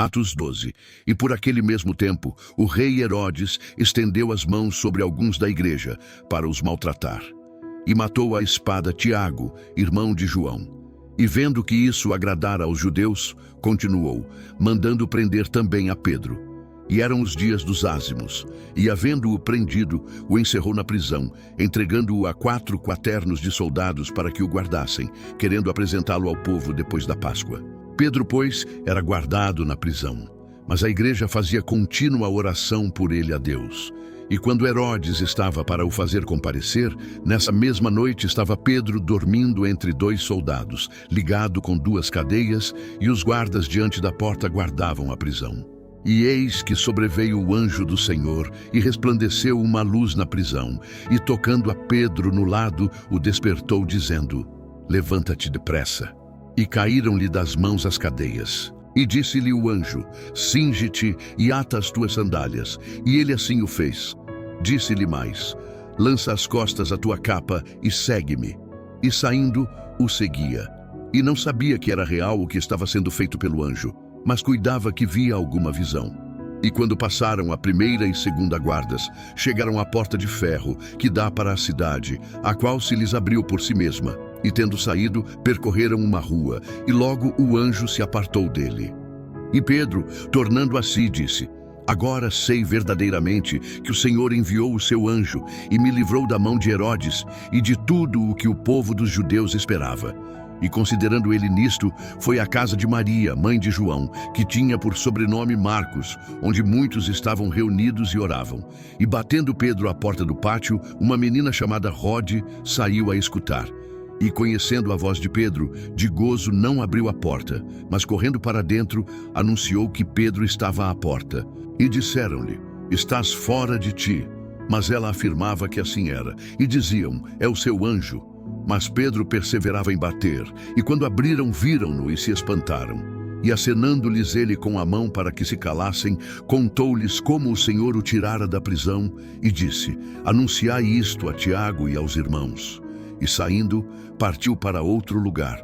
Atos 12. E por aquele mesmo tempo, o rei Herodes estendeu as mãos sobre alguns da igreja para os maltratar. E matou à espada Tiago, irmão de João. E vendo que isso agradara aos judeus, continuou, mandando prender também a Pedro. E eram os dias dos ázimos, e havendo-o prendido, o encerrou na prisão, entregando-o a 4 quaternos de soldados para que o guardassem, querendo apresentá-lo ao povo depois da Páscoa. Pedro, pois, era guardado na prisão, mas a igreja fazia contínua oração por ele a Deus. E quando Herodes estava para o fazer comparecer, nessa mesma noite estava Pedro dormindo entre 2 soldados, ligado com 2 cadeias, e os guardas diante da porta guardavam a prisão. E eis que sobreveio o anjo do Senhor, e resplandeceu uma luz na prisão, e tocando a Pedro no lado, o despertou, dizendo: Levanta-te depressa. E caíram-lhe das mãos as cadeias. E disse-lhe o anjo: Cinge-te e ata as tuas sandálias. E ele assim o fez. Disse-lhe mais: Lança às costas a tua capa e segue-me. E saindo, o seguia. E não sabia que era real o que estava sendo feito pelo anjo, mas cuidava que via alguma visão. E quando passaram a 1ª e 2ª guardas, chegaram à porta de ferro, que dá para a cidade, a qual se lhes abriu por si mesma. E tendo saído, percorreram uma rua, e logo o anjo se apartou dele. E Pedro, tornando a si, disse: Agora sei verdadeiramente que o Senhor enviou o seu anjo, e me livrou da mão de Herodes, e de tudo o que o povo dos judeus esperava. E considerando ele nisto, foi à casa de Maria, mãe de João, que tinha por sobrenome Marcos, onde muitos estavam reunidos e oravam. E batendo Pedro à porta do pátio, uma menina chamada Rode saiu a escutar. E conhecendo a voz de Pedro, de gozo não abriu a porta, mas correndo para dentro, anunciou que Pedro estava à porta. E disseram-lhe: Estás fora de ti. Mas ela afirmava que assim era, e diziam: É o seu anjo. Mas Pedro perseverava em bater, e quando abriram, viram-no e se espantaram. E acenando-lhes ele com a mão para que se calassem, contou-lhes como o Senhor o tirara da prisão, e disse: Anunciai isto a Tiago e aos irmãos. E saindo, partiu para outro lugar.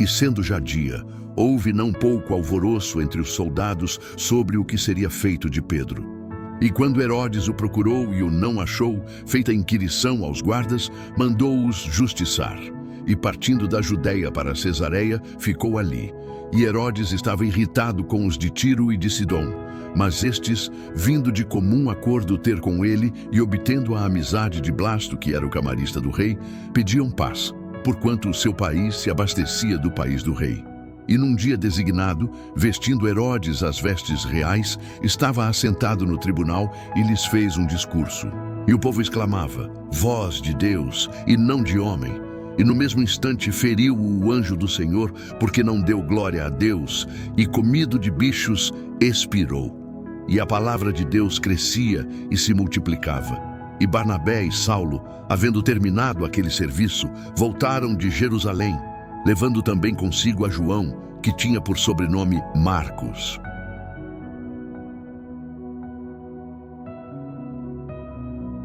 E sendo já dia, houve não pouco alvoroço entre os soldados sobre o que seria feito de Pedro. E quando Herodes o procurou e o não achou, feita inquirição aos guardas, mandou-os justiçar. E partindo da Judeia para Cesareia, ficou ali. E Herodes estava irritado com os de Tiro e de Sidom. Mas estes, vindo de comum acordo ter com ele e obtendo a amizade de Blasto, que era o camarista do rei, pediam paz, porquanto o seu país se abastecia do país do rei. E num dia designado, vestindo Herodes as vestes reais, estava assentado no tribunal e lhes fez um discurso. E o povo exclamava: Voz de Deus e não de homem. E no mesmo instante feriu o anjo do Senhor, porque não deu glória a Deus, e comido de bichos, expirou. E a palavra de Deus crescia e se multiplicava. E Barnabé e Saulo, havendo terminado aquele serviço, voltaram de Jerusalém, levando também consigo a João, que tinha por sobrenome Marcos.